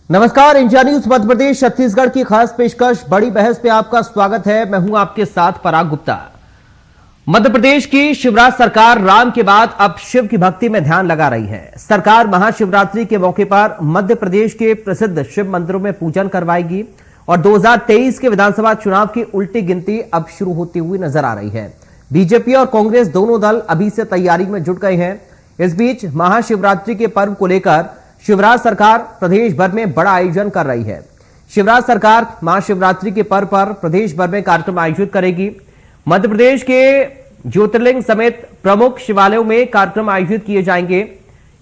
नमस्कार, India news Madhya Pradesh Chhattisgarh की खास पेशकश बड़ी बहस पे आपका स्वागत है। मैं हूं आपके साथ पराग गुप्ता। मध्य प्रदेश की शिवराज सरकार राम के बाद अब शिव की भक्ति में ध्यान लगा रही है। सरकार महाशिवरात्रि के मौके पर मध्य प्रदेश के प्रसिद्ध शिव मंदिरों में पूजन करवाएगी और 2023 के विधानसभा चुनाव की उल्टी गिनती अब शुरू होती हुई नजर आ रही है। बीजेपी और कांग्रेस दोनों दल अभी से तैयारी में जुट गए हैं। इस बीच महाशिवरात्रि के पर्व को लेकर शिवराज सरकार प्रदेश भर में बड़ा आयोजन कर रही है। शिवराज सरकार महाशिवरात्रि के पर्व पर प्रदेश भर में कार्यक्रम आयोजित करेगी। मध्य प्रदेश के ज्योतिर्लिंग समेत प्रमुख शिवालयों में कार्यक्रम आयोजित किए जाएंगे।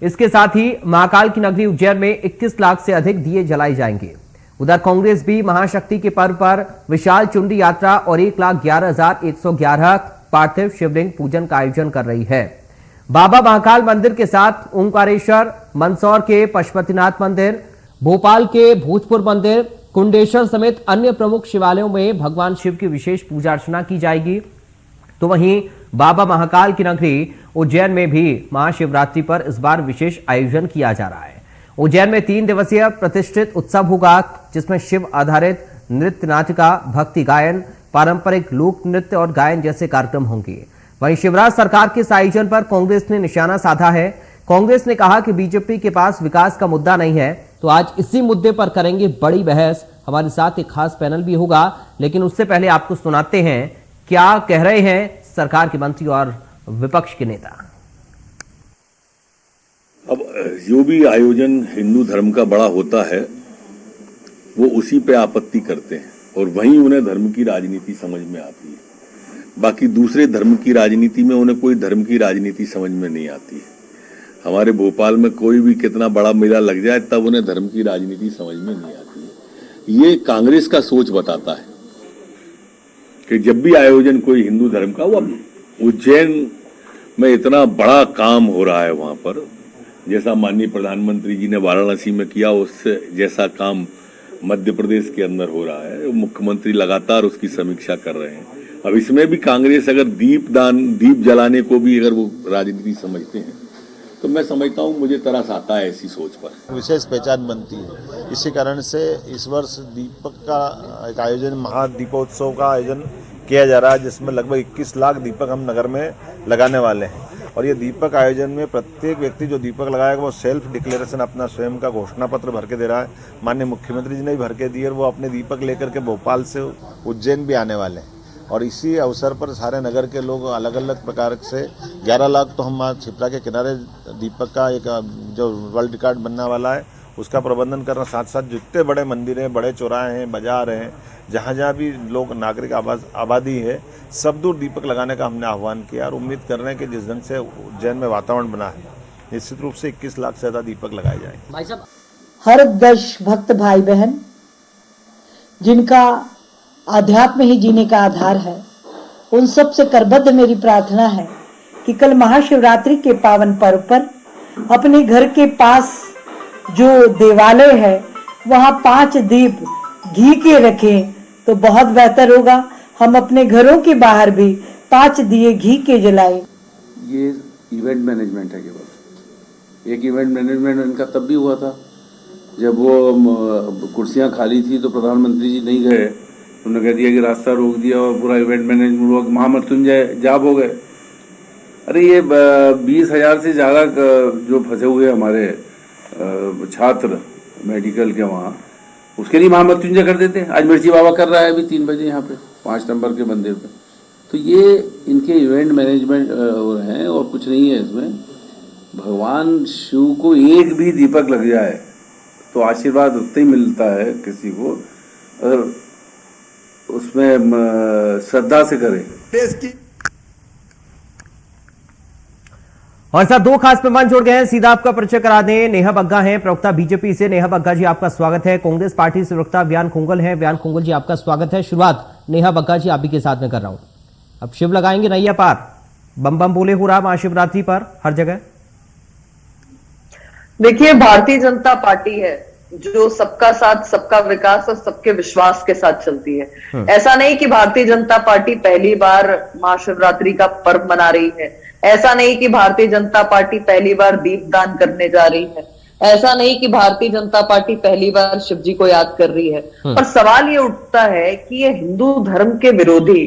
इसके साथ ही महाकाल की नगरी उज्जैन में 21 लाख से अधिक दिए जलाए जाएंगे। उधर कांग्रेस भी महाशक्ति के पर्व पर विशाल चुंडी यात्रा और 1,11,111 पार्थिव शिवलिंग पूजन का आयोजन कर रही है। बाबा महाकाल मंदिर के साथ ओंकारेश्वर, मंदसौर के पशुपतिनाथ मंदिर, भोपाल के भोजपुर मंदिर, कुंडेश्वर समेत अन्य प्रमुख शिवालयों में भगवान शिव की विशेष पूजा अर्चना की जाएगी। तो वहीं बाबा महाकाल की नगरी उज्जैन में भी महाशिवरात्रि पर इस बार विशेष आयोजन किया जा रहा है। उज्जैन में 3 दिवसीय प्रतिष्ठित उत्सव होगा, जिसमें शिव आधारित नृत्य नाटिका, भक्ति गायन, पारंपरिक लोक नृत्य और गायन जैसे कार्यक्रम होंगे। वहीं शिवराज सरकार के इस आयोजन पर कांग्रेस ने निशाना साधा है। कांग्रेस ने कहा कि बीजेपी के पास विकास का मुद्दा नहीं है, तो आज इसी मुद्दे पर करेंगे बड़ी बहस। हमारे साथ एक खास पैनल भी होगा, लेकिन उससे पहले आपको सुनाते हैं क्या कह रहे हैं सरकार के मंत्री और विपक्ष के नेता। अब जो भी आयोजन हिंदू धर्म का बड़ा होता है वो उसी पे आपत्ति करते हैं और वहीं उन्हें धर्म की राजनीति समझ में आती है। बाकी दूसरे धर्म की राजनीति में उन्हें कोई धर्म की राजनीति समझ में नहीं आती है। हमारे भोपाल में कोई भी कितना बड़ा मेला लग जाए तब उन्हें धर्म की राजनीति समझ में नहीं आती है। ये कांग्रेस का सोच बताता है कि जब भी आयोजन कोई हिंदू धर्म का, वो उज्जैन में इतना बड़ा काम हो रहा है, वहां पर जैसा माननीय प्रधानमंत्री जी ने वाराणसी में किया उससे जैसा काम मध्य प्रदेश के अंदर हो रहा है। मुख्यमंत्री लगातार उसकी समीक्षा कर रहे हैं। अब इसमें भी कांग्रेस अगर दीप जलाने को भी अगर वो राजनीति समझते हैं तो मैं समझता हूँ मुझे तरस आता है ऐसी सोच पर। विशेष पहचान बनती है। इसी कारण से इस वर्ष दीपक का एक आयोजन, महादीपोत्सव का आयोजन किया जा रहा है, जिसमें लगभग 21 लाख दीपक हम नगर में लगाने वाले हैं। और ये दीपक आयोजन में प्रत्येक व्यक्ति जो दीपक लगाएगा वो सेल्फ डिक्लेरेशन अपना स्वयं का घोषणा पत्र भर के दे रहा है। माननीय मुख्यमंत्री जी ने भी भर के दिए और वो अपने दीपक लेकर के भोपाल से उज्जैन भी आने वाले हैं। और इसी अवसर पर सारे नगर के लोग अलग अलग प्रकार से 11 लाख तो हम आज छिपरा के किनारे दीपक का एक जो वर्ल्ड रिकॉर्ड बनने वाला है उसका प्रबंधन कर रहे हैं। साथ साथ जितने बड़े मंदिर हैं, बड़े चौराहे हैं, बाजार हैं, जहाँ जहाँ भी लोग नागरिक आबादी है, सब दूर दीपक लगाने का हमने आह्वान किया और उम्मीद कर रहे हैं कि जिस ढंग से उज्जैन में वातावरण बना है, निश्चित रूप से 21 लाख से ज़्यादा दीपक लगाए जाएंगे। भाई साहब, हर देश भक्त भाई बहन जिनका आध्यात्म ही जीने का आधार है, उन सब से करबद्ध मेरी प्रार्थना है कि कल महाशिवरात्रि के पावन पर्व पर अपने घर के पास जो देवालय है वहां 5 दीप घी के रखें तो बहुत बेहतर होगा। हम अपने घरों के बाहर भी 5 दिए घी के जलाएं। ये इवेंट मैनेजमेंट है केवल। एक इवेंट मैनेजमेंट इनका तब भी हुआ था जब वो कुर्सियां खाली थी तो प्रधानमंत्री जी नहीं गए, उन्होंने कह दिया कि रास्ता रोक दिया और पूरा इवेंट मैनेजमेंट हुआ, महामृत्युंजय जाप हो गए। अरे ये 20,000 से ज़्यादा जो फंसे हुए हमारे छात्र मेडिकल के वहाँ, उसके लिए महामृत्युंजय कर देते हैं। आज मिर्ची बाबा कर रहा है अभी 3 बजे यहाँ पे 5 नंबर के मंदिर पे। तो ये इनके इवेंट मैनेजमेंट हैं और कुछ नहीं है इसमें। भगवान शिव को एक भी दीपक लग जाए तो आशीर्वाद उतना ही मिलता है किसी को, अगर उसमें श्रद्धा से करे। और साथ 2 खास मेहमान जोड़ गए हैं, सीधा आपका परिचय करा दें। नेहा बग्गा हैं, प्रवक्ता बीजेपी से। नेहा बग्गा जी, आपका स्वागत है। कांग्रेस पार्टी से प्रवक्ता व्यान खुंगल हैं। व्यान खुंगल जी, आपका स्वागत है। शुरुआत नेहा बग्गा जी आप ही के साथ में कर रहा हूं। अब शिव लगाएंगे नैया पार, बम बम बोले हो रहा महाशिवरात्रि पर हर जगह। देखिए, भारतीय जनता पार्टी है जो सबका साथ, सबका विकास और सबके विश्वास के साथ चलती है। ऐसा नहीं कि भारतीय जनता पार्टी पहली बार महाशिवरात्रि का पर्व मना रही है। ऐसा नहीं कि भारतीय जनता पार्टी पहली बार दीपदान करने जा रही है। ऐसा नहीं कि भारतीय जनता पार्टी पहली बार शिव जी को याद कर रही है, पर सवाल ये उठता है कि ये हिंदू धर्म के विरोधी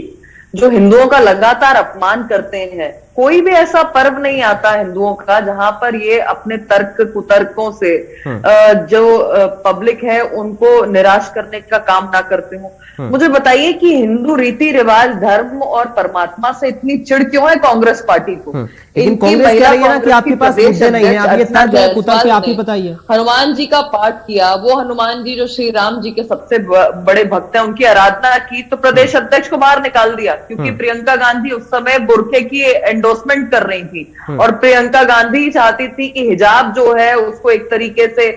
जो हिंदुओं का लगातार अपमान करते हैं, कोई भी ऐसा पर्व नहीं आता हिंदुओं का जहां पर ये अपने तर्क कुतर्कों से जो पब्लिक है उनको निराश करने का काम ना करते हो। मुझे बताइए कि हिंदू रीति रिवाज, धर्म और परमात्मा से इतनी चिढ़ क्यों है कांग्रेस पार्टी को? लेकिन कांग्रेस कह रही है ना कि आपके पास मुद्दे नहीं है, अब ये तर्क है कुतर्क आप ही बताइए। हनुमान जी का पाठ किया, वो हनुमान जी जो श्री राम जी के सबसे बड़े भक्त हैं, उनकी आराधना की तो प्रदेश अध्यक्ष को बाहर निकाल दिया, क्योंकि प्रियंका गांधी उस समय बुर्के की एंडोर्समेंट कर रही थी और प्रियंका गांधी चाहती थी कि हिजाब जो है उसको एक तरीके से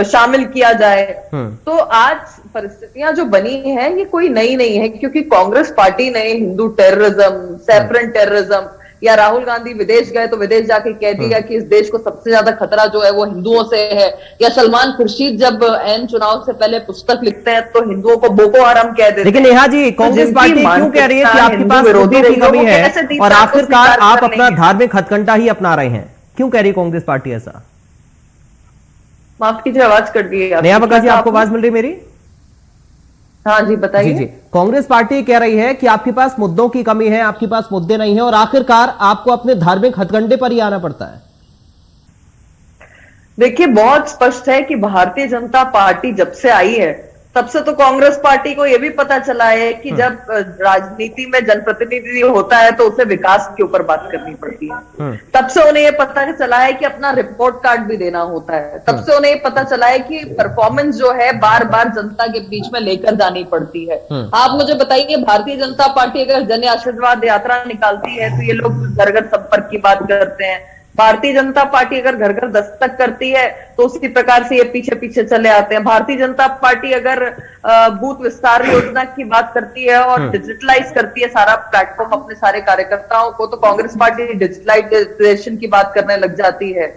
शामिल किया जाए। तो आज परिस्थितियां जो बनी हैं ये कोई नई नहीं है, क्योंकि कांग्रेस पार्टी ने हिंदू टेररिज्म, सेफरन टेररिज्म, या राहुल गांधी विदेश गए तो विदेश जाके कह दिया कि इस देश को सबसे ज्यादा खतरा जो है वो हिंदुओं से है, या सलमान खुर्शीद जब एन चुनाव से पहले पुस्तक लिखते हैं तो हिंदुओं को बोको हराम कह देते हैं। लेकिन नेहा जी, कांग्रेस पार्टी क्यों कह रही है कि आपके पास मुद्दों की कमी है और आखिरकार आप अपना धार्मिक हथकंडा ही अपना रहे हैं? क्यों कह रही है कांग्रेस पार्टी ऐसा? माफ कीजिए, आवाज कट गई है। नेहा बग्गा जी, आपको आवाज मिल रही मेरी? हाँ जी, बताइए। जी, कांग्रेस पार्टी कह रही है कि आपके पास मुद्दों की कमी है, आपके पास मुद्दे नहीं है और आखिरकार आपको अपने धार्मिक हथकंडे पर ही आना पड़ता है। देखिए, बहुत स्पष्ट है कि भारतीय जनता पार्टी जब से आई है तब से तो कांग्रेस पार्टी को यह भी पता चला है कि जब राजनीति में जनप्रतिनिधि होता है तो उसे विकास के ऊपर बात करनी पड़ती है। तब से उन्हें यह पता चला है कि अपना रिपोर्ट कार्ड भी देना होता है। तब से उन्हें पता चला है कि परफॉर्मेंस जो है बार बार जनता के बीच में लेकर जानी पड़ती है। आप मुझे बताइए, भारतीय जनता पार्टी अगर जन आशीर्वाद यात्रा निकालती है तो ये लोग घर घर संपर्क की बात करते हैं। भारतीय जनता पार्टी अगर घर घर दस्तक करती है तो उसी प्रकार से ये पीछे पीछे चले आते हैं। भारतीय जनता पार्टी अगर बूथ विस्तार योजना की बात करती है और डिजिटलाइज करती है सारा प्लेटफॉर्म अपने सारे कार्यकर्ताओं को, तो कांग्रेस पार्टी डिजिटलाइजेशन की बात करने लग जाती है।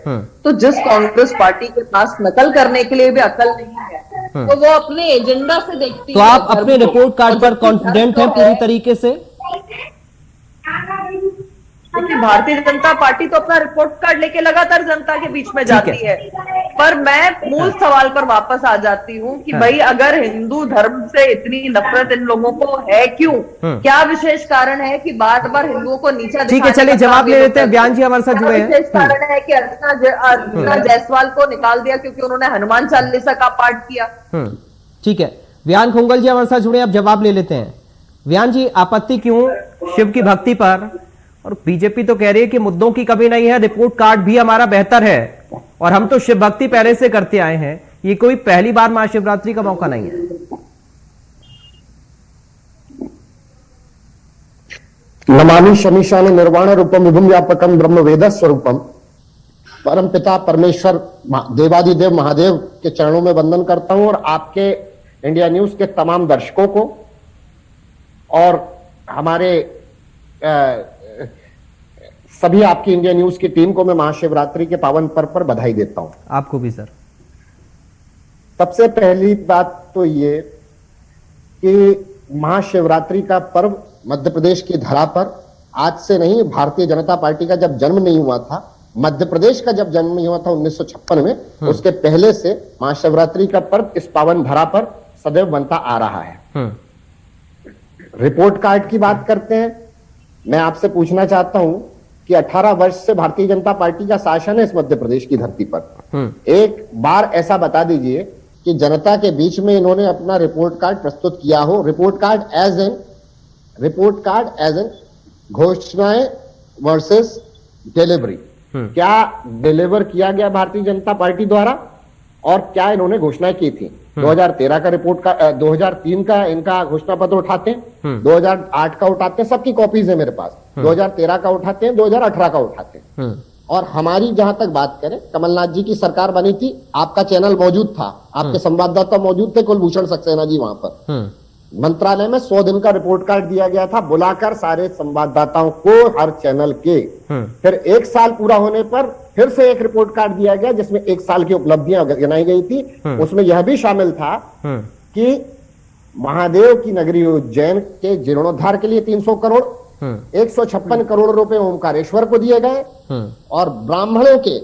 तो जिस कांग्रेस पार्टी के पास नकल करने के लिए भी अकल नहीं है तो वो अपने एजेंडा से देखती है। तो आप अपने रिपोर्ट कार्ड पर कॉन्फिडेंट हैं पूरी तरीके से? क्योंकि भारतीय जनता पार्टी तो अपना रिपोर्ट कार्ड लेके लगातार जनता के बीच में जाती है। पर मैं मूल सवाल पर वापस आ जाती हूँ कि भाई अगर हिंदू धर्म से इतनी नफरत इन लोगों को है क्यों? क्या विशेष कारण है कि बार बार हिंदुओं को नीचा? ठीक है, चलिए जवाब ले लेते हैं। बयान जी हमारे साथ जुड़े हैं। विशेष कारण है कि अर्चना जायसवाल को निकाल दिया क्योंकि उन्होंने हनुमान चालीसा का पाठ किया। ठीक है, व्यान खुंगल जी हमारे साथ जुड़े हैं, अब जवाब ले लेते हैं। व्यान जी, आपत्ति क्यों शिव की भक्ति पर? और बीजेपी तो कह रही है कि मुद्दों की कमी नहीं है, रिपोर्ट कार्ड भी हमारा बेहतर है और हम तो शिव भक्ति पहले से करते आए हैं, ये कोई पहली बार महाशिवरात्रि का मौका नहीं है। नमामि शमीशान निर्वाण रूपम विभुम व्यापकम ब्रह्म वेद स्वरूपम। परम पिता परमेश्वर देवादिदेव महादेव के चरणों में वंदन करता हूं और आपके इंडिया न्यूज के तमाम दर्शकों को और हमारे सभी आपकी इंडिया न्यूज की टीम को मैं महाशिवरात्रि के पावन पर्व पर बधाई देता हूं। आपको भी सर। सबसे पहली बात तो ये कि महाशिवरात्रि का पर्व मध्य प्रदेश की धरा पर आज से नहीं, भारतीय जनता पार्टी का जब जन्म नहीं हुआ था, मध्य प्रदेश का जब जन्म नहीं हुआ था 1956 में, उसके पहले से महाशिवरात्रि का पर्व इस पावन धरा पर सदैव बनता आ रहा है। रिपोर्ट कार्ड की बात करते हैं, मैं आपसे पूछना चाहता हूं कि 18 वर्ष से भारतीय जनता पार्टी का शासन है इस मध्य प्रदेश की धरती पर। एक बार ऐसा बता दीजिए कि जनता के बीच में इन्होंने अपना रिपोर्ट कार्ड प्रस्तुत किया हो। रिपोर्ट कार्ड एज एन घोषणाएं वर्सेस डिलीवरी। क्या डिलीवर किया गया भारतीय जनता पार्टी द्वारा और क्या इन्होंने घोषणाएं की थी? 2013 का रिपोर्ट का 2003 का इनका घोषणा पत्र उठाते हैं, 2008 का उठाते हैं, सबकी कॉपीज है मेरे पास। 2013 का उठाते हैं, 2018 का उठाते हैं। और हमारी जहां तक बात करें, कमलनाथ जी की सरकार बनी थी, आपका चैनल मौजूद था, आपके संवाददाता मौजूद थे, कुलभूषण सक्सेना जी वहां पर। मंत्रालय में 100 दिन का रिपोर्ट कार्ड दिया गया था, बुलाकर सारे संवाददाताओं को हर चैनल के। फिर 1 साल पूरा होने पर फिर से एक रिपोर्ट कार्ड दिया गया जिसमें 1 साल की उपलब्धियां गिनाई गई थी। उसमें यह भी शामिल था कि महादेव की नगरी उज्जैन के जीर्णोद्धार के लिए 300 करोड़, 156 करोड़ रुपए ओमकारेश्वर को दिए गए और ब्राह्मणों के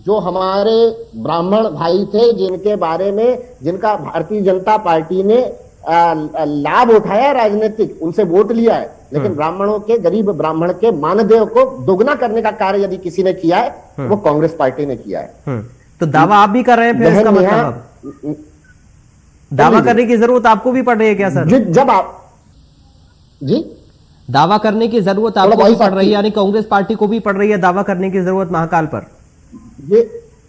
जो हमारे ब्राह्मण भाई थे, जिनके बारे में, जिनका भारतीय जनता पार्टी ने लाभ उठाया राजनीतिक, उनसे वोट लिया है, लेकिन ब्राह्मणों के, गरीब ब्राह्मण के मानदेय को दोगुना करने का कार्य यदि किसी ने किया है वो कांग्रेस पार्टी ने किया है। तो दावा आप भी कर रहे हैं फिर इसका मतलब दावा करने की जरूरत आपको भी पड़ रही है क्या सर? जब आप जी दावा करने की जरूरत आपको भी पड़ रही है, यानी कांग्रेस पार्टी को भी पड़ रही है दावा करने की जरूरत महाकाल पर? ये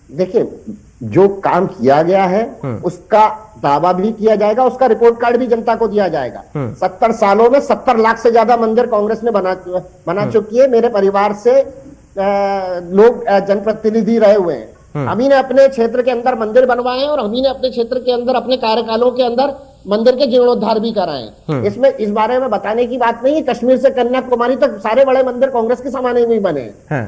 देखिए, जो काम किया गया है उसका दावा भी किया जाएगा, उसका रिपोर्ट कार्ड भी जनता को दिया जाएगा। 70 सालों में 70 लाख से ज्यादा मंदिर कांग्रेस ने बना चुकी है। मेरे परिवार से लोग जनप्रतिनिधि रहे हुए हैं, हम ही ने अपने क्षेत्र के अंदर मंदिर बनवाए हैं और हम ही ने अपने क्षेत्र के अंदर, अपने कार्यकालों के अंदर मंदिर के जीर्णोद्धार भी कराए। इसमें इस बारे में बताने की बात नहीं है, कश्मीर से कन्याकुमारी तक सारे बड़े मंदिर कांग्रेस के जमाने में ही बने हैं।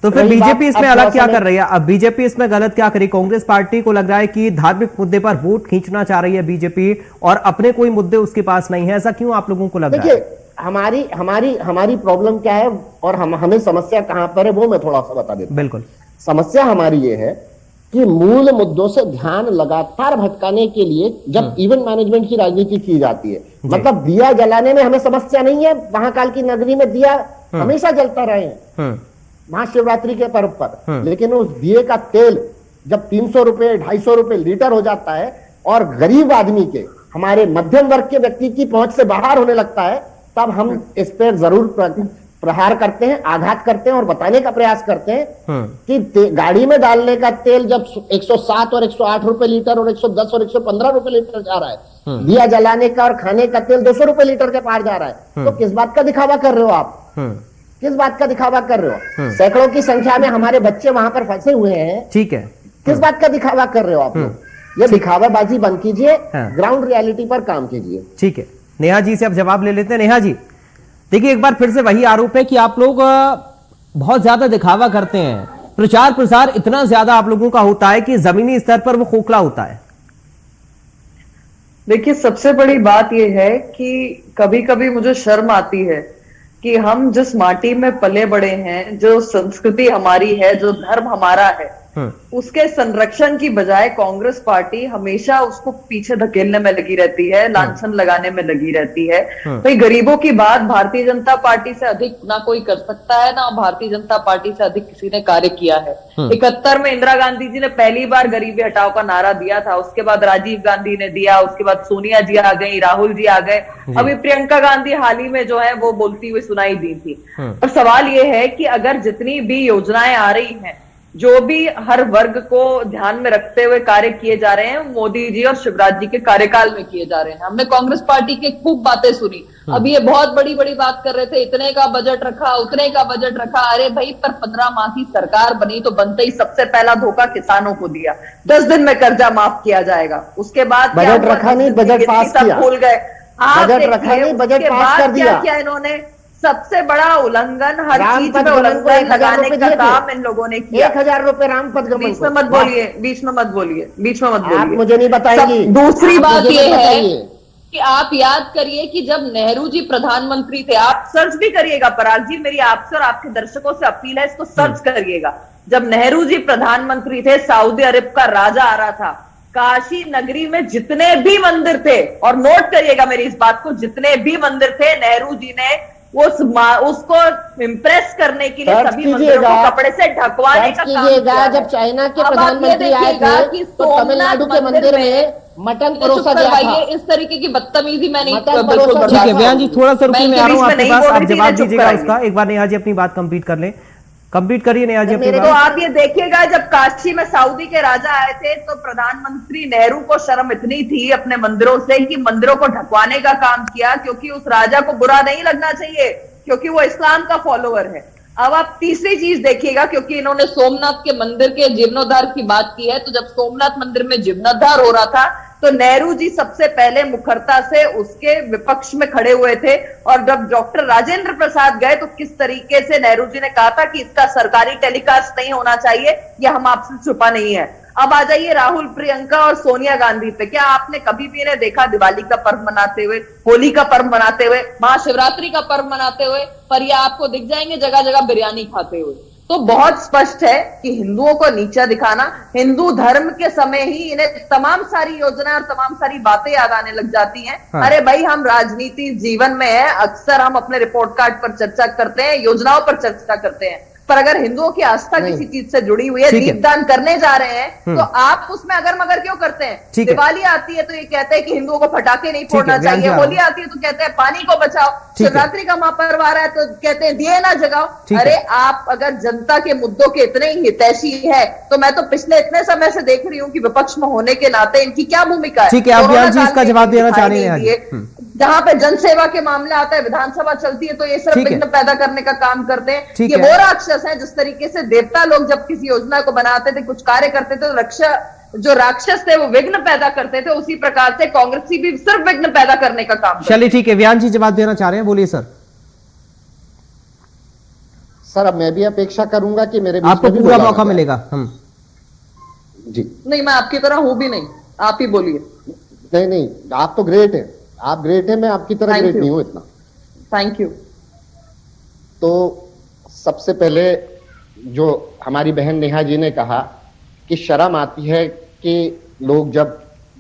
तो फिर बीजेपी इसमें अलग क्या कर रही है? अब बीजेपी इसमें गलत क्या करी? कांग्रेस पार्टी को लग रहा है कि धार्मिक मुद्दे पर वोट खींचना चाह रही है बीजेपी और अपने कोई मुद्दे उसके पास नहीं है, ऐसा क्यों आप लोगों को लग रहा है? देखिए, हमारी प्रॉब्लम क्या है और हमें समस्या कहां पर है वो मैं थोड़ा सा बता देता हूं। बिल्कुल। समस्या हमारी ये है कि मूल मुद्दों से ध्यान लगातार भटकाने के लिए जब इवेंट मैनेजमेंट की राजनीति की जाती है, मतलब दिया जलाने में हमें समस्या नहीं है, महाकाल की नगरी में दिया हमेशा जलता रहे हैं महाशिवरात्रि के पर्व पर, लेकिन उस दिए का तेल जब 300 रुपए 250 रुपए लीटर हो जाता है और गरीब आदमी के, हमारे मध्यम वर्ग के व्यक्ति की पहुंच से बाहर होने लगता है, तब हम इस पर जरूर प्रहार करते हैं, आघात करते हैं और बताने का प्रयास करते हैं कि गाड़ी में डालने का तेल जब 107 और 108 रुपए लीटर और 110 और 115 रुपए लीटर जा रहा है, दिया जलाने का और खाने का तेल 200 रुपए लीटर के पार जा रहा है, तो किस बात का दिखावा कर रहे हो आप? किस बात का दिखावा कर रहे हो? सैकड़ों की संख्या में हमारे बच्चे वहां पर फंसे हुए हैं, ठीक है, किस बात का दिखावा कर रहे हो आप लोग? ये दिखावाबाजी बंद कीजिए, ग्राउंड रियलिटी पर काम कीजिए। ठीक है, नेहा जी से अब जवाब ले लेते हैं। नेहा जी, देखिए एक बार फिर से वही आरोप है कि आप लोग बहुत ज्यादा दिखावा करते हैं, प्रचार प्रसार इतना ज्यादा आप लोगों का होता है कि जमीनी स्तर पर वो खोखला होता है। देखिए, सबसे बड़ी बात यह है कि कभी कभी मुझे शर्म आती है कि हम जिस माटी में पले बड़े हैं, जो संस्कृति हमारी है, जो धर्म हमारा है, उसके संरक्षण की बजाय कांग्रेस पार्टी हमेशा उसको पीछे धकेलने में लगी रहती है, लांछन लगाने में लगी रहती है। भाई, गरीबों की बात भारतीय जनता पार्टी से अधिक ना कोई कर सकता है, ना भारतीय जनता पार्टी से अधिक किसी ने कार्य किया है। 71 में इंदिरा गांधी जी ने पहली बार गरीबी हटाओ का नारा दिया था, उसके बाद राजीव गांधी ने दिया, उसके बाद सोनिया जी आ गई, राहुल जी आ गए, अभी प्रियंका गांधी हाल ही में जो है वो बोलती हुई सुनाई दी थी। और सवाल ये है कि अगर जितनी भी योजनाएं आ रही हैं, जो भी हर वर्ग को ध्यान में रखते हुए कार्य किए जा रहे हैं, मोदी जी और शिवराज जी के कार्यकाल में किए जा रहे हैं। हमने कांग्रेस पार्टी की खूब बातें सुनी, अभी ये बहुत बड़ी बड़ी बात कर रहे थे, इतने का बजट रखा, उतने का बजट रखा। अरे भाई, पर 15 माह की सरकार बनी तो बनते ही सबसे पहला धोखा किसानों को दिया, 10 दिन में कर्जा माफ किया जाएगा। उसके बाद बजट रखा नहीं, बजट पास किया, भूल गए। बजट रखा नहीं, बजट पास कर दिया। क्या इन्होंने सबसे बड़ा उल्लंघन, हर चीज में उल्लंघन लगाने का काम इन लोगों ने किया। 1000 रुपए राम पद, बीच में मत बोलिए, बीच में मत बोलिए, बीच में मत बोलिए, आप मुझे नहीं बताएंगी। दूसरी बात यह है कि आप याद करिए कि जब नेहरू जी प्रधानमंत्री थे, आप सर्च भी करिएगा पराग जी, मेरी आपसे और आपके दर्शकों से अपील है, इसको सर्च करिएगा। जब नेहरू जी प्रधानमंत्री थे, सऊदी अरब का राजा आ रहा था, काशी नगरी में जितने भी मंदिर थे, और नोट करिएगा मेरी इस बात को, जितने भी मंदिर थे, नेहरू जी ने उसको इम्प्रेस करने के लिए सभी मंदिरों को कपड़े से ढकवाने का काम किया। जब चाइना के प्रधानमंत्री आए थे तो तमिलनाडु के मंदिर में मटन परोसा गया था। इस तरीके की बदतमीजी मैं नहीं। ठीक है बयान जी, थोड़ा सा रुकिए, मैं आ रहा हूं आपके पास, आप जवाब दीजिएगा उसका। एक बार नेहा जी अपनी बात कंप्लीट कर लें, कंप्लीट करिए नेहा जी अपनी बात। तो आप ये देखिएगा, जब काशी में सऊदी के राजा आए थे तो प्रधानमंत्री नेहरू को शर्म इतनी थी अपने मंदिरों से कि मंदिरों को ढकवाने का काम किया, क्योंकि उस राजा को बुरा नहीं लगना चाहिए, क्योंकि वो इस्लाम का फॉलोअर है। अब आप तीसरी चीज देखिएगा, क्योंकि इन्होंने सोमनाथ के मंदिर के जीर्णोद्धार की बात की है, तो जब सोमनाथ मंदिर में जीर्णोद्धार हो रहा था तो नेहरू जी सबसे पहले मुखरता से उसके विपक्ष में खड़े हुए थे। और जब डॉक्टर राजेंद्र प्रसाद गए तो किस तरीके से नेहरू जी ने कहा था कि इसका सरकारी टेलीकास्ट नहीं होना चाहिए, यह हम आपसे छुपा नहीं है। अब आ जाइए राहुल, प्रियंका और सोनिया गांधी पे। क्या आपने कभी भी इन्हें देखा दिवाली का पर्व मनाते हुए, होली का पर्व मनाते हुए, महाशिवरात्रि का पर्व मनाते हुए? पर ये आपको दिख जाएंगे जगह जगह बिरयानी खाते हुए। तो बहुत स्पष्ट है कि हिंदुओं को नीचा दिखाना, हिंदू धर्म के समय ही इन्हें तमाम सारी योजना और तमाम सारी बातें याद आने लग जाती हैं। हाँ। अरे भाई, हम राजनीति जीवन में है, अक्सर हम अपने रिपोर्ट कार्ड पर चर्चा करते हैं, योजनाओं पर चर्चा करते हैं, पर अगर हिंदुओं की आस्था किसी चीज से जुड़ी हुई है, ठीक है। दीपदान करने जा रहे हैं, तो आप उसमें अगर मगर क्यों करते हैं? ठीक है। दिवाली आती है तो ये कहते हैं कि हिंदुओं को पटाखे नहीं ठीक है, फोड़ना व्यान जी चाहिए, आ रहा होली आती है तो कहते हैं पानी को बचाओ, ठीक है। शिवरात्रि का महापर्व आ रहा है तो कहते हैं दिए ना जगाओ। ठीक है। अरे आप अगर जनता के मुद्दों के इतने ही हितैषी है, तो मैं तो पिछले इतने समय से देख रही हूँ कि विपक्ष में होने के नाते इनकी क्या भूमिका है। ठीक है, आप कोरोना व्यान जी काल इसका में जवाब देना दिखाई चाह रहे हैं नहीं आज। दिए। जहां पे जनसेवा के मामले आता है, विधानसभा चलती है, तो ये सिर्फ ठीक है। विघ्न पैदा करने का काम करते हैं। ठीक ये है। वो राक्षस है जिस तरीके से देवता लोग जब किसी योजना को बनाते थे, कुछ कार्य करते थे, तो जो राक्षस थे वो विघ्न पैदा करते थे, उसी प्रकार से कांग्रेसी भी सिर्फ विघ्न पैदा करने का काम करते हैं। चलिए ठीक है, व्यान जी जवाब देना चाह रहे हैं, बोलिए सर। सर अब मैं भी अपेक्षा करूंगा कि मेरे बीच आपको में भी पूरा बोला मौका जाए। मिलेगा। जी नहीं, मैं आपकी तरह हूं भी नहीं, आप ही बोलिए। नहीं नहीं, आप तो ग्रेट है, आप ग्रेट है, मैं आपकी तरह Thank ग्रेट you. नहीं हूं इतना। Thank you. तो सबसे पहले जो हमारी बहन नेहा जी ने कहा कि शर्म आती है कि लोग जब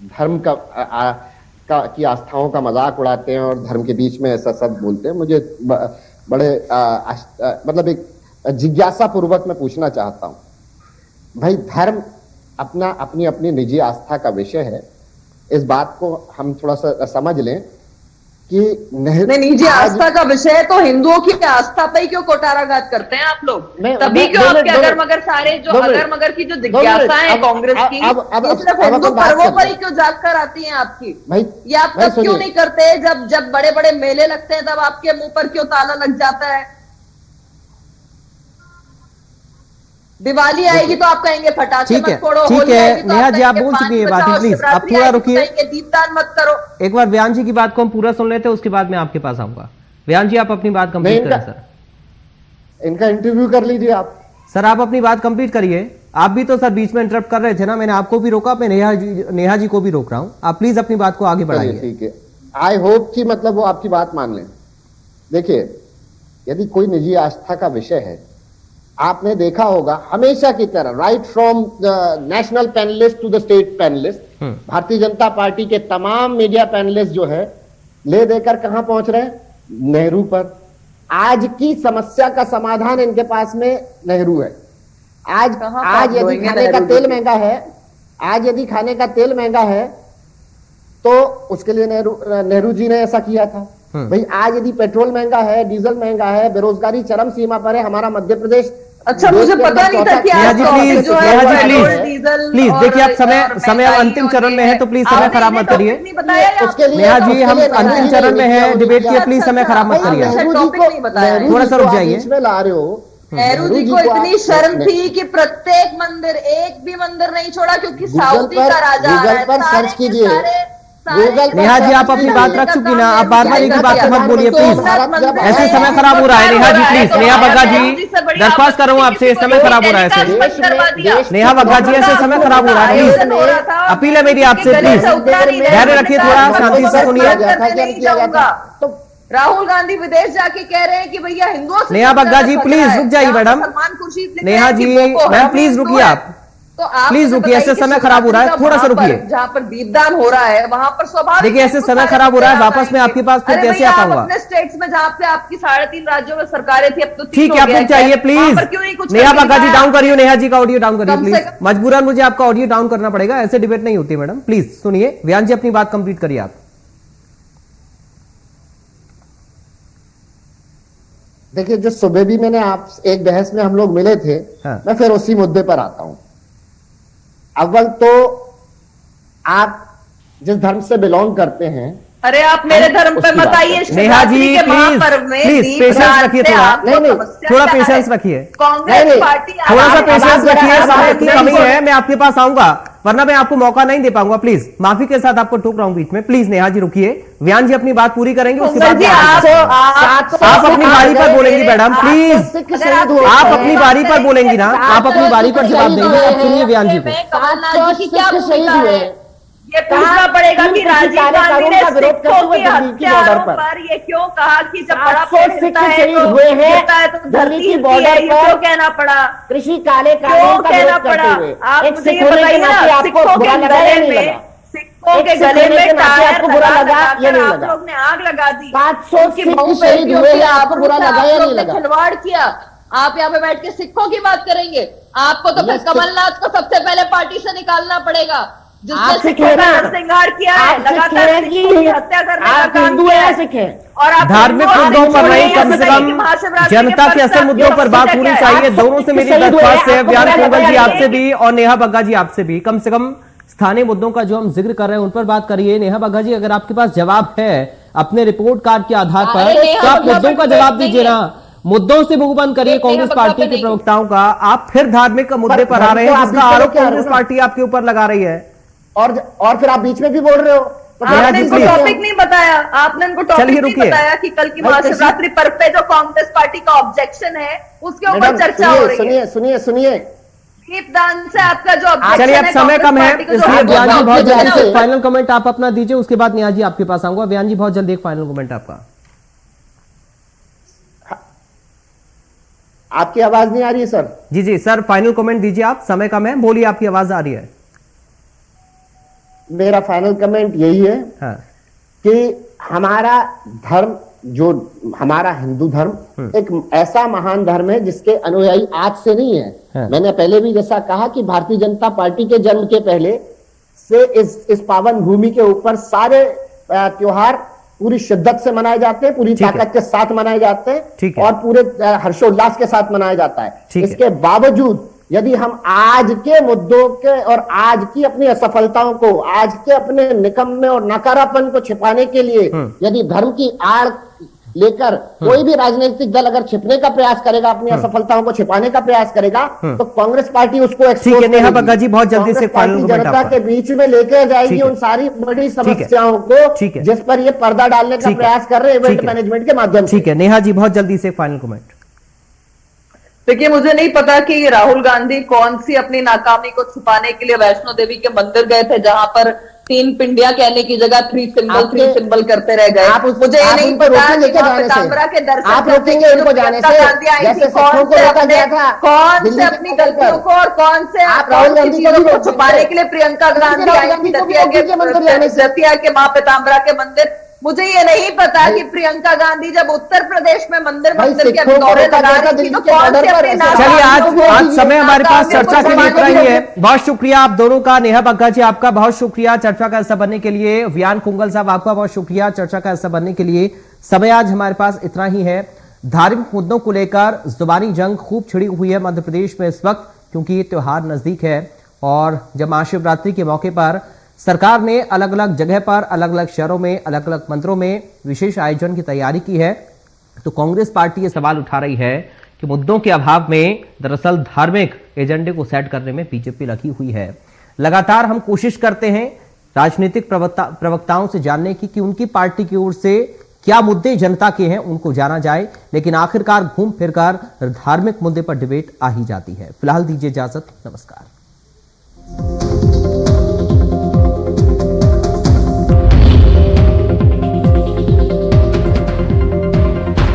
धर्म की आस्थाओं का मजाक उड़ाते हैं और धर्म के बीच में ऐसा सब बोलते हैं। मुझे बड़े मतलब एक जिज्ञासा पूर्वक मैं पूछना चाहता हूं, भाई धर्म अपनी अपनी निजी आस्था का विषय है, इस बात को हम थोड़ा सा समझ लें कि नहीं, निजी आस्था का विषय है तो हिंदुओं की आस्था पे ही क्यों कोटाराघात करते हैं आप लोग? तभी क्यों आपके अगर मगर सारे जो अगर मगर की जो जिज्ञासा है कांग्रेस की, ये सिर्फ हिंदू पर्वों पर ही क्यों जाग कर आती है आपकी? भाई ये आप तब क्यों नहीं करते जब बड़े बड़े मेले लगते हैं, तब आपके मुंह पर क्यों ताला लग जाता है? दिवाली आएगी तो आप कहेंगे पटाखे ठीक है, मत फोड़ो, ठीक होली है, आएगी तो नेहा आप जी आप कहेंगे बोल चुकी पानी है बात, बचाओ, प्लीज आप शिवरात्रि थोड़ा आएगी तो रुकिए। कहेंगे दीपदान मत करो। एक बार व्यान जी की बात को हम पूरा सुन लेते हैं, उसके बाद मैं आपके पास आऊंगा। व्यान जी आप अपनी बात कंप्लीट करें सर। इनका इंटरव्यू कर लीजिए आप। सर आप अपनी बात कंप्लीट करिए। आप भी तो सर बीच में इंटरप्ट कर रहे थे ना, मैंने आपको भी रोका, मैं नेहा जी को भी रोक रहा हूं। आप प्लीज अपनी बात को आगे बढ़ाइए। ठीक है, आई होप कि मतलब वो आपकी बात मान लें। देखिए, यदि कोई निजी आस्था का विषय है, आपने देखा होगा हमेशा की तरह right from national panelist to the state panelist, Bharatiya Janata party के तमाम मीडिया पैनलिस्ट जो है ले देकर कहां पहुंच रहे हैं? नेहरू पर। आज की समस्या का समाधान इनके पास में नेहरू है। आज यदि खाने का तेल महंगा है, आज यदि खाने का तेल महंगा है तो उसके लिए नेहरू जी ने ऐसा किया था। भाई आज यदि पेट्रोल महंगा है, डीजल महंगा है, बेरोजगारी चरम सीमा पर है, हमारा मध्य प्रदेश। अच्छा, मुझे पता नहीं था कि नेहा जी प्लीज, नेहा जी प्लीज देखिए, आप समय अंतिम चरण में है तो प्लीज समय खराब मत करिए। नेहा जी हम अंतिम चरण में है डिबेट के, प्लीज समय खराब मत करिए, थोड़ा सा रुक जाइए। इसमें ला रहे हो। नेहरू जी को इतनी शर्म थी कि प्रत्येक मंदिर, एक भी मंदिर नहीं छोड़ा, क्योंकि साउदी का राजा गूगल पर सर्च कीजिए। नेहा जी आप अपनी बात रख चुकी ना, आप बार बार एक ही बात को मत बोलिए प्लीज। ऐसे समय खराब हो रहा है नेहा जी, प्लीज। नेहा बग्गा जी दरख्वास्त कर रहा हूँ आपसे, समय खराब हो रहा है ऐसे। नेहा बग्गा जी ऐसे समय खराब हो रहा है, प्लीज अपील है मेरी आपसे, प्लीज धैर्य रखिए, थोड़ा शांति से सुनिए। राहुल गांधी विदेश जाके कह रहे हैं कि भैया हिंदुओं से नेहा बग्गा जी प्लीज रुक जाइए madam. Salman Khurshid Neha ji ma'am please रुकिए, आप तो आप प्लीज रुकिए, ऐसे समय खराब हो रहा है, थोड़ा सा रुकिए। जहां पर दीपदान हो रहा है वहां पर स्वाभाविक, देखिए ऐसे समय खराब हो रहा है, वापस मैं आपके पास फिर कैसे आ पाऊंगा? अपने स्टेट्स में जहां पे आपकी 3.5 राज्यों में सरकारें थी, अब तो ठीक है, आप रुक जाइए प्लीज। नेहा बग्गा जी डाउन करिए, नेहा जी का ऑडियो डाउन करिए प्लीज। मजबूरन मुझे आपका ऑडियो डाउन करना पड़ेगा, ऐसे डिबेट नहीं होती मैडम। प्लीज सुनिए, व्यान जी अपनी बात कंप्लीट करिए आप। देखिए, जो सुबह भी मैंने आप एक बहस में हम लोग मिले थे, मैं फिर उसी मुद्दे पर आता हूं। अव्वल तो आप जिस धर्म से बिलोंग करते हैं, अरे आप मेरे धर्म पे मत आइए। नेहा जी प्लीज पेशेंस रखिए, थोड़ा पेशेंस रखिए, कांग्रेस पार्टी थोड़ा सा पेशेंस रखिए, समय की कमी है, मैं आपके पास आऊंगा वरना मैं आपको मौका नहीं दे पाऊंगा। प्लीज माफी के साथ आपको टोक रहा हूं बीच में, प्लीज नेहा जी रुकिए। व्यान जी अपनी बात पूरी करेंगे, उसके बाद आप अपनी बारी पर बोलेंगी मैडम, प्लीज आप अपनी बारी पर बोलेंगी ना, आप अपनी बारी पर जवाब देंगे। अब सुनिए व्यान जी को। शहीद हुए ये पूछना पड़ेगा कि राजीव गांधी ने सिखों की हत्यारों पर पर ये क्यों कहा कि जब बड़ा 700 सिख शहीद हुए हैं तो दिल्ली की धरती बॉर्डर हिलती है, पर। क्यों कहना पड़ा? कृषि काले क्यों कानून का कहना विरोध करते पड़ा? हुए आप एक मुझे सिख ये होने के बताइए नाते ना, आपको सिखों बुरा के लगा या गले नहीं में लगा? सिखों एक के सिख गले होने में के नाते टायर आपको बुरा लगा लगाकर या नहीं आप लगा? लोग ने आग लगा दी। 700 उनकी सिख बहु शहीद बेटियों हुए के हैं, आपको बुरा आबरू से लगा या आप नहीं लोग ने लगा? खिलवाड़ किया। आप यहाँ पे बैठ के सिखों की बात करेंगे? आपको तो फिर ये कमलनाथ को सबसे पहले पार्टी से निकालना पड़ेगा, आप जिसने सिख सिखों हैं का ना? नरसंहार किया है, आप सिख लगातार हैं कि सिखों की हत्या करने का आप काम हिंदू किया हैं है। या सिख हैं? और आप धार्मिक हिंदू और मुद्दों पर सिखों नहीं, ये कम से बताइए कम कि महाशिवरात्रि के जनता के पश्चात असल मुद्दों पर बात क्या होनी है? चाहिए। दोनों से मेरी शहीद हुए दरख्वास्त है, हैं, व्यान आपको कुंगल जी बुरा आपसे भी और नेहा बग्गा जी आपसे भी, कम से कम स्थानीय मुद्दों का जो हम जिक्र कर रहे हैं उन पर बात करिए। नेहा बग्गा जी, अगर आपके पास जवाब है अपने रिपोर्ट कार्ड के आधार पर अरे नेहा तो आप बग्गा मुद्दों का पे जवाब नहीं दीजिए है। ना। मुद्दों से मुंह बंद करिए नेहा कांग्रेस बग्गा पार्टी पे के नहीं। प्रवक्ताओं का। आप फिर धार्मिक मुद्दे पर आ रहे हैं, आप जिसका बीच में आरोप क्या कांग्रेस हो रहा है? पार्टी आपके ऊपर लगा रही है। और फिर आप बीच में भी बोल रहे हो तो फिर नेहा आपने जी, इनको प्लीज। टॉपिक नहीं बताया, आपने इनको चलिए, टॉपिक नहीं रुकिए। बताया कि कल की भाई, महाशिवरात्रि पर्व पे जो कांग्रेस पार्टी का ऑब्जेक्शन है उसके ऊपर मैडम चर्चा हो रही है। सुनिए सुनिए सुनिए दीपदान से आपका जो ऑब्जेक्शन चलिए, अब है, समय कांग्रेस कम है, पार्टी को जो इसलिए आरोप व्यान जी है, बहुत उससे जल्दी चर्चा से हो। फाइनल कमेंट आप अपना दीजिए, उसके बाद नेहा जी आपके पास आऊंगा। व्यान जी बहुत जल्दी एक फाइनल कमेंट आपका। आपकी आवाज नहीं आ रही है सर? जी जी सर, फाइनल कमेंट दीजिए आप, समय कम है, बोलिए, आपकी आवाज आ रही है। मेरा फाइनल कमेंट यही है हाँ कि हमारा धर्म, जो हमारा हिंदू धर्म एक ऐसा महान धर्म है जिसके अनुयायी आज से नहीं है। हाँ। मैंने पहले भी जैसा कहा कि भारतीय जनता पार्टी के जन्म के पहले से इस पावन भूमि के ऊपर सारे त्योहार पूरी शिद्दत से मनाए जाते हैं, पूरी ठीक है। ताकत के साथ मनाए जाते ठीक हैं है। और पूरे हर्षोल्लास के साथ मनाया जाता है। ठीक है। इसके बावजूद यदि हम आज के मुद्दों के और आज की अपनी असफलताओं को, आज के अपने निकम्मे और नकारापन को छिपाने के लिए यदि धर्म की आड़ लेकर कोई भी राजनीतिक दल अगर छिपने का प्रयास करेगा, अपनी असफलताओं को छिपाने का प्रयास करेगा, तो कांग्रेस पार्टी उसको expose ठीक है, नेहा करेगी। बग्गा जी, बहुत जल्दी से कांग्रेस फाइनल पार्टी कमेंट जनता आपका। के बीच में लेकर जाएगी ठीक है। उन सारी बड़ी ठीक है। समस्याओं ठीक है। को जिस पर ये पर्दा डालने का ठीक है। प्रयास कर रहे हैं इवेंट ठीक है। मैनेजमेंट के माध्यम से। ठीक है, नेहा जी बहुत जल्दी से फाइनल कमेंट। देखिए, मुझे नहीं पता कि राहुल गांधी कौन सी अपनी नाकामी को छुपाने के लिए वैष्णो देवी के मंदिर गए थे, जहां पर 3 पिंडियां कहने की जगह 3 सिंबल करते रह गए। मुझे ये नहीं पता कि पीताम्बरा के दर्शन आप रोकेंगे उनको जाने से, जैसे सिखों को रोका गया था कौन दिल्ली से के अपनी मुद्दे गलतियों पर। को और कौन से आप राहुल गांधी को चीजों भी को रोक छुपाने दीजिए। के लिए प्रियंका गांधी राहुल आई गांधी थी को भी रोक दीजिए मंदिर जाने से। दतिया के मां पीताम्बरा के मंदिर। मुझे ये नहीं पता कि प्रियंका गांधी जब उत्तर प्रदेश में मंदिर भाई, मंदिर के सिखों को दौरे रोका लगा गया था रही थी, दिल्ली तो के कौन बॉर्डर से पर। अपने चलिए, आज समय हमारे पास नाकामियों चर्चा को के लिए छुपाने इतना ही के लिए है। बहुत शुक्रिया आप दोनों का। नेहा बग्गा जी आपका बहुत शुक्रिया चर्चा का हिस्सा बनने के लिए। व्यान कुंगल साहब आपका बहुत शुक्रिया चर्चा का हिस्सा बनने के लिए। समय आज हमारे पास इतना ही है। धार्मिक मुद्दों को लेकर जुबानी जंग खूब छिड़ी हुई है मध्य प्रदेश में इस वक्त, क्योंकि ये त्योहार नजदीक है और जब महाशिवरात्रि के मौके पर सरकार ने अलग अलग जगह पर, अलग अलग शहरों में, अलग अलग मंदिरों में विशेष आयोजन की तैयारी की है, तो कांग्रेस पार्टी ये सवाल उठा रही है कि मुद्दों के अभाव में दरअसल धार्मिक एजेंडे को सेट करने में बीजेपी लगी हुई है। लगातार हम कोशिश करते हैं राजनीतिक प्रवक्ताओं से जानने की कि उनकी पार्टी की ओर से क्या मुद्दे जनता के हैं उनको जाना जाए, लेकिन आखिरकार घूम फिरकर धार्मिक मुद्दे पर डिबेट आ ही जाती है। फिलहाल दीजिए इजाजत, नमस्कार।